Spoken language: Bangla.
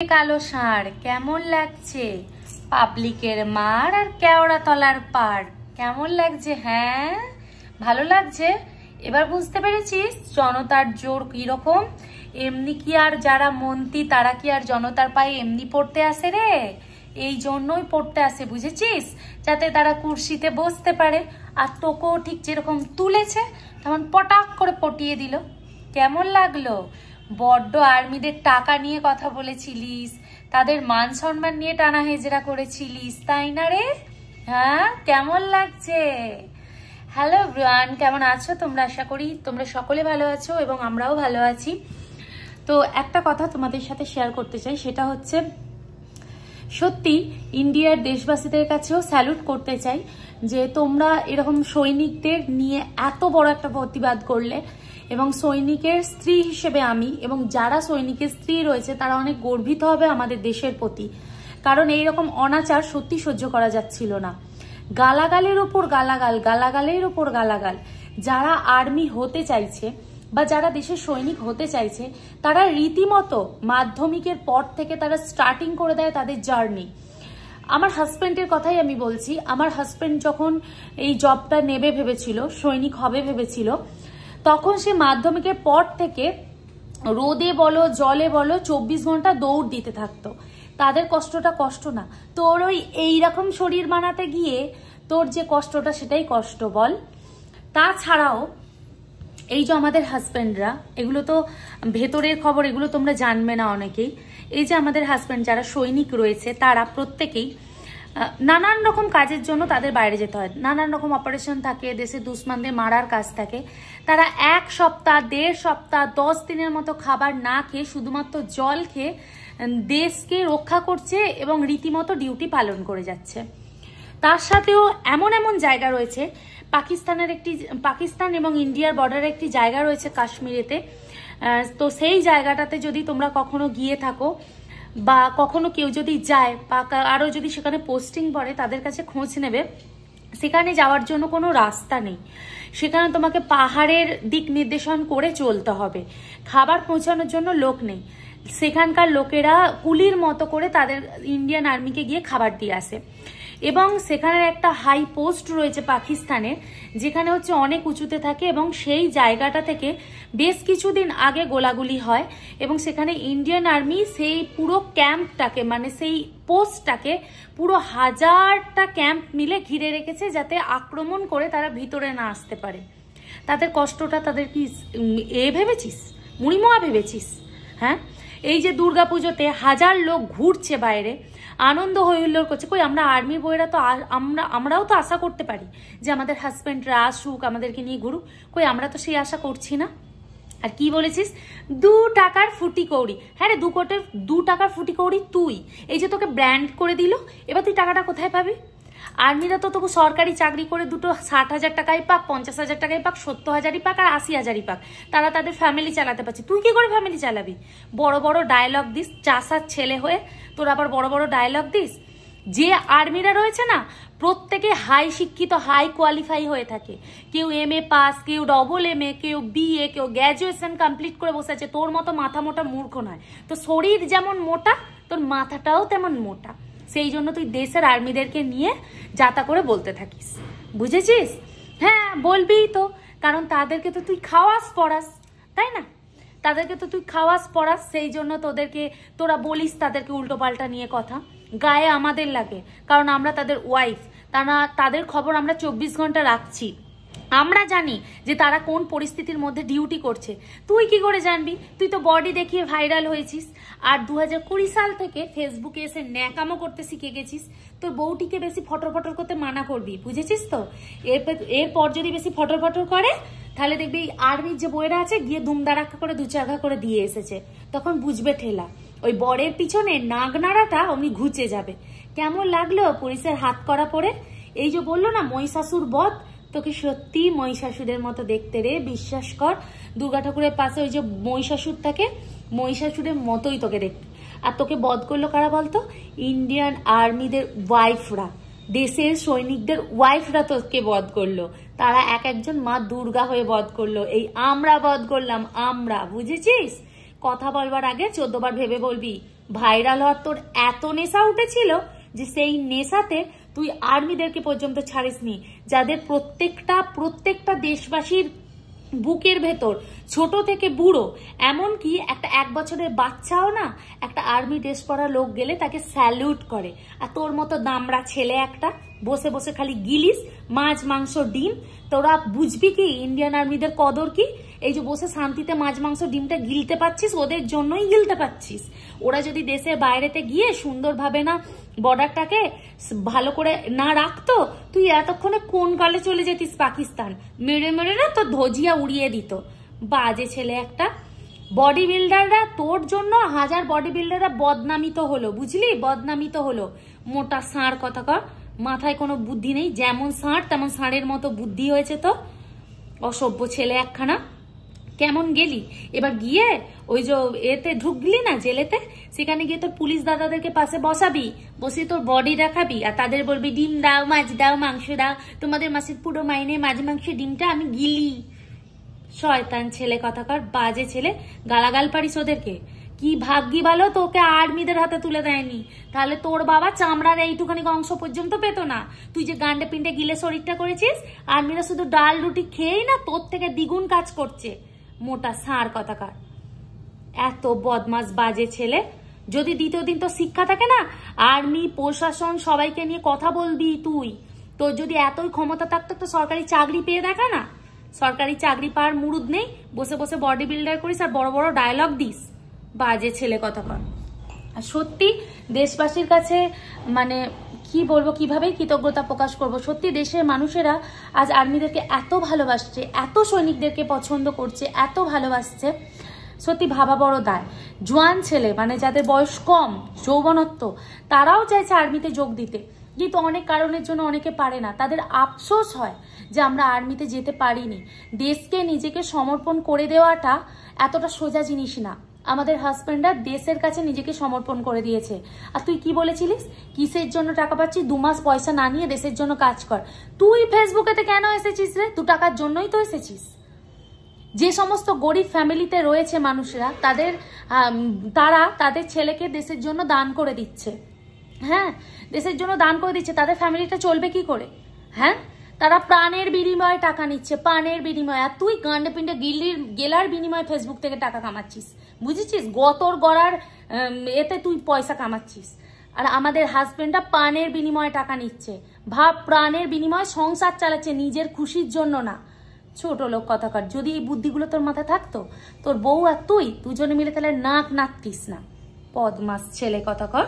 কালো ষাঁড় কেমন লাগছে? পাবলিকের মার আর কেওড়া তলার পার কেমন লাগছে? হ্যাঁ, ভালো লাগছে। এবার বুঝতে পেরেছিস জনতার জোর কিরকম? এমনি কি আর যারা মন্ত্রী তারা কি আর জনতার পায়ে এমনি পড়তে আসে রে? এই জন্যই পড়তে আসে, বুঝেছিস? যাতে তারা কুর্সিতে বসতে পারে। আর তোকেও ঠিক যেরকম তুলেছে তেমন পটাক করে পটিয়ে দিল। কেমন লাগলো? বড্ড আর্মিদের টাকা নিয়ে কথা বলেছিলিস, তাদের মান সম্মান নিয়ে টানা হেজরা করেছিলিস, তাই না রে? হ্যাঁ, কেমন লাগছে? হ্যালো এভরিওয়ান, কেমন আছো তোমরা? আশা করি তোমরা সকলে ভালো আছো এবং আমরাও ভালো আছি। তো একটা কথা তোমাদের সাথে শেয়ার করতে চাই, সেটা হচ্ছে সত্যি ইন্ডিয়ার দেশবাসীদের কাছেও স্যালুট করতে চাই যে তোমরা এরকম সৈনিকদের নিয়ে এত বড় একটা প্রতিবাদ করলে। এবং সৈনিকের স্ত্রী হিসেবে আমি এবং যারা সৈনিকের স্ত্রী রয়েছে তারা অনেক গর্বিত হবে আমাদের দেশের প্রতি, কারণ এইরকম অনাচার সত্যি সহ্য করা যাচ্ছিল না। গালাগালের ওপর গালাগাল, গালাগালের ওপর গালাগাল। যারা আর্মি হতে চাইছে বা যারা দেশের সৈনিক হতে চাইছে তারা রীতিমতো মাধ্যমিকের পর থেকে তারা স্টার্টিং করে দেয় তাদের জার্নি। আমার হাজব্যান্ডের কথাই আমি বলছি। আমার হাজব্যান্ড যখন এই জবটা নেবে ভেবেছিল, সৈনিক হবে ভেবেছিল, তখন সে মাধ্যমিকের পর থেকে রোদে বলো জলে বলো 24 ঘন্টা দৌড় দিতে থাকতো। তাদের কষ্টটা কষ্ট না, তোর ওই এইরকম শরীর বানাতে গিয়ে তোর যে কষ্টটা সেটাই কষ্ট বল। তাছাড়াও এই যে আমাদের হাজব্যান্ডরা, এগুলো তো ভেতরের খবর, এগুলো তোমরা জানবে না অনেকেই। এই যে আমাদের হাজব্যান্ড যারা সৈনিক রয়েছে তারা প্রত্যেকেই নানান রকম কাজের জন্য তাদের বাইরে যেতে হয়। নানান রকম অপারেশন থাকে, দেশের দুশ্মনদের মারার কাজ থাকে। তারা 1 সপ্তাহ 1.5 সপ্তাহ 10 দিনের মতো খাবার না খেয়ে শুধুমাত্র জল খেয়ে দেশকে রক্ষা করছে এবং রীতিমতো ডিউটি পালন করে যাচ্ছে। তার সাথেও এমন এমন জায়গা রয়েছে, পাকিস্তান এবং ইন্ডিয়ার বর্ডারে একটি জায়গা রয়েছে কাশ্মীরেতে। তো সেই জায়গাটাতে যদি তোমরা কখনো গিয়ে থাকো বা কখনো কেউ যদি যায় বা আরও যদি সেখানে পোস্টিং পড়ে, তাদের কাছে খোঁজ নেবে। সেখানে যাওয়ার জন্য কোনো রাস্তা নেই, সেখানে তোমাকে পাহাড়ের দিক নির্দেশন করে চলতে হবে। খাবার পৌঁছানোর জন্য লোক নেই, সেখানকার লোকেরা কুলির মতো করে তাদের ইন্ডিয়ান আর্মিকে গিয়ে খাবার দিয়ে আসে। এবং সেখানে একটা হাই পোস্ট রয়েছে পাকিস্তানের, যেখানে হচ্ছে অনেক উঁচুতে থাকে এবং সেই জায়গাটা থেকে বেশ কিছুদিন আগে গোলাগুলি হয় এবং সেখানে ইন্ডিয়ান আর্মি সেই পুরো ক্যাম্পটাকে, মানে সেই পোস্টটাকে পুরো 1000টা ক্যাম্প মিলে ঘিরে রেখেছে যাতে আক্রমণ করে তারা ভিতরে না আসতে পারে। তাদের কষ্টটা তাদের কি ভেবেছিস? মুড়িমোয়া ভেবেছিস? হ্যাঁ, এই যে দুর্গাপুজোতে 1000 লোক ঘুরছে বাইরে, আনন্দ হইহুল্লোড় করছে। কই আমরা আর্মি বইয়েরা তো আমরাও তো আশা করতে পারি যে আমাদের হাজব্যান্ডরা আসুক, আমাদেরকে নিয়ে ঘুরুক। কই আমরা তো সেই আশা করছি না। আর কি বলেছিস? 2 টাকার ফুটি কৌড়ি। হ্যাঁ রে, 2 টাকার ফুটি কৌড়ি তুই। এই যে তোকে ব্র্যান্ড করে দিল, এবার তুই টাকাটা কোথায় পাবি? আর্মিরা তো তোকে সরকারি চাকরি করে দুটো 60,000 টাকাই পাক, 50,000 টাকাই পাক, 70,000ই পাক আর 80,000ই পাক, তারা তাদের ফ্যামিলি চালাতে পারছে। তুই কি করে ফ্যামিলি চালাবি? বড় বড় ডায়লগ দিস, চাষার ছেলে হয়ে তোর আবার বড় বড় ডায়লগ দিস। যে আর্মিরা রয়েছে না, প্রত্যেকে হাই শিক্ষিত, হাই কোয়ালিফাই হয়ে থাকে। কেউ MA পাস, কেউ MA, কেউ BA, কেউ গ্র্যাজুয়েশন কমপ্লিট করে বসে আছে। তোর মতো মাথা মোটা মূর্খ নয়। তো শরীর যেমন মোটা, তোর মাথাটাও তেমন মোটা। সেই জন্য তুই দেশের আর্মিদেরকে নিয়ে যাতা করে বলতে থাকিস, বুঝেছিস? হ্যাঁ, বলবিই তো, কারণ তাদেরকে তো তুই খাওয়াস পড়াস, তাই না? তাদেরকে তো তুই খাওয়াস পড়াস, সেই জন্য তোরা বলিস তাদেরকে উল্টো পাল্টা নিয়ে কথা। গায়ে আমাদের লাগে, কারণ আমরা তাদের ওয়াইফ। তাদের খবর আমরা 24 ঘন্টা রাখছি। আমরা জানি যে তারা কোন পরিস্থিতির মধ্যে ডিউটি করছে। তুই কি করে জানবি? তুই তো বডি দেখিয়ে ভাইরাল হয়েছিস। আর 2020 সাল থেকে ফেসবুকে এসে ন্যাকামো করতে শিখে গেছিস। তোর বউটিকে বেশি ফটর ফটর করতে মানা করবি, বুঝেছিস তো? এরপর যদি বেশি ফটর ফটর করে তাহলে দেখবি আর্মির যে বইয়েরা আছে গিয়ে দুমদারাক্কা করে 2-4 ঘা করে দিয়ে এসেছে, তখন বুঝবে ঠেলা। ওই বরের পিছনে নাগ নাড়াটা অমনি ঘুচে যাবে। কেমন লাগলো পুলিশের হাত করা পরে? এই যে বললো না মহিষাসুর বধ, তোকে সত্যি মহিষাসুরের মতো দেখতে রে, বিশ্বাস কর। দুর্গা ঠাকুরের পাশে ওই যে মহিষাসুর থাকে, মহিষাসুরের মতোই তোকে দেখতে। আর তোকে বধ করলো কারা বলতো? ইন্ডিয়ান আর্মিদের ওয়াইফরা, দেশের সৈনিকদের ওয়াইফরা তোকে বধ করলো। তারা এক একজন মা দুর্গা হয়ে বধ করলো। এই আমরা বধ করলাম, আমরা, বুঝেছিস? কথা বলবার আগে 14 বার ভেবে বলবি। ভাইরাল হওয়ার তোর এত নেশা উঠেছিল যে সেই নেশাতে তুই আর্মিদেরকে পর্যন্ত ছাড়িসনি, যাদের প্রত্যেকটা দেশবাসীর বুকের ভেতর ছোট থেকে বুড়ো, এমনকি একটা 1 বছরের বাচ্চাও না একটা আর্মি ড্রেস পরা লোক গেলে তাকে স্যালুট করে। আর তোর মতো দামড়া ছেলে একটা বসে বসে খালি গিলিস মাছ মাংস ডিম। তোরা বুঝবি কি ইন্ডিয়ান আর্মিদের কদর কি? এই যে বসে শান্তিতে মাছ মাংস ডিমটা গিলতে পাচ্ছিস, ওদের জন্যই গিলতে পাচ্ছিস। ওরা যদি দেশের বাইরেতে গিয়ে সুন্দরভাবে না বর্ডারটাকে ভালো করে না রাখতো, তুই এতক্ষণে কোন কালে চলে যেতিস পাকিস্তান। মেরে মেরে না তো ধজিয়া উড়িয়ে দিত। বাজে ছেলে একটা। বডি বিল্ডাররা তোর জন্য 1000 বডি বিল্ডাররা বদনামিত হলো, বুঝলি? বদনামিত হলো। মোটা ষাঁড় কথাকার, মাথায় কোনো বুদ্ধি নেই। যেমন ষাঁড় তেমন ষাঁড়ের মতো বুদ্ধি হয়েছে তো। অসভ্য ছেলে একখানা। কেমন গেলি এবার গিয়ে? ওই যে এতে ঢুকলি না জেলেতে, সেখানে গিয়ে তোর পুলিশ দাদাদেরকে পাশে বসাবি, বসে তোর বডি দেখাবি, আর তাদের বলবি ডিম দাও, মাছ দাও, মাংস দাও, তোমাদের মাসের পুরো মাইনে মাছ মাংস ডিমটা আমি গিলি। শয়তান ছেলে কথাকার, বাজে ছেলে। গালাগাল পারিস ওদেরকে। কি ভাগ্যি ভালো তোকে আর্মিদের হাতে তুলে দেয়নি, তাহলে তোর বাবা চামড়ার এইটুখানি অংশ পর্যন্ত পেতো না। তুই যে গান্ডে পিন্ডে গিলে শরীরটা করেছিস, আর্মিরা শুধু ডাল রুটি খেয়েই না তোর থেকে দ্বিগুণ কাজ করছে। মোটা ষাঁড় কথাকার, এত বদমাস বাজে ছেলে। যদি দ্বিতীয় দিন তো শিক্ষা থাকে না, আর্মি প্রশাসন সবাইকে নিয়ে কথা বলবি তুই। তোর যদি এতই ক্ষমতা থাকতো তো সরকারি চাকরি পেয়ে দেখা না। সরকারি চাকরি পাওয়ার মুরুদ নেই, বসে বসে বডি বিল্ডার করিস আর বড় বড় ডায়লগ দিস। বাজে ছেলে কথাকার। আর সত্যি দেশবাসীর কাছে মানে কি বলবো, কিভাবে কৃতজ্ঞতা প্রকাশ করব। সত্যি দেশের মানুষেরা আজ আর্মিদেরকে এত ভালোবাসছে, এত সৈনিকদেরকে পছন্দ করছে, এত ভালোবাসছে, সত্যি ভাবা বড় দায়। জোয়ান ছেলে মানে যাদের বয়স কম, যৌবনত্ব, তারাও চাইছে আর্মিতে যোগ দিতে, কিন্তু অনেক কারণের জন্য অনেকে পারে না। তাদের আফসোস হয় যে আমরা আর্মিতে যেতে পারিনি। দেশকে নিজেকে সমর্পণ করে দেওয়াটা এতটা সোজা জিনিস না। আমাদের হাজব্যান্ডরা দেশের কাছে নিজেকে সমর্পণ করে দিয়েছে। আর তুই কি বলেছিলিস? কিসের জন্য টাকা পাচ্ছি? 2 মাস পয়সা না নিয়ে দেশের জন্য কাজ কর। তুই ফেসবুকেতে কেন এসেছিস রে? 2 টাকার জন্যই তো এসেছিস। যে সমস্ত গরিব ফ্যামিলিতে রয়েছে মানুষরা, তারা তাদের ছেলেকে দেশের জন্য দান করে দিচ্ছে। হ্যাঁ, দেশের জন্য দান করে দিচ্ছে, তাদের ফ্যামিলিটা চলবে কি করে? হ্যাঁ, তারা প্রাণের বিনিময়ে টাকা নিচ্ছে, প্রাণের বিনিময়ে। আর তুই গান্ডে পিন্ডে গেলার বিনিময়ে ফেসবুক থেকে টাকা কামাচ্ছিস, বুঝেছিস? গতর গড়ার এতে তুই পয়সা কামাচ্ছিস। আর আমাদের হাজবেন্ডরা প্রাণের বিনিময়ে টাকা নিচ্ছে। ভাব, প্রাণের বিনিময়ে সংসার চালাচ্ছে, নিজের খুশির জন্য না। ছোট লোক কথাকার। যদি এই বুদ্ধিগুলো তোর মাথায় থাকতো, তোর বউ আর তুই দুজনে মিলে তাহলে নাক নাকতিস না। বদমাস ছেলে কথাকার।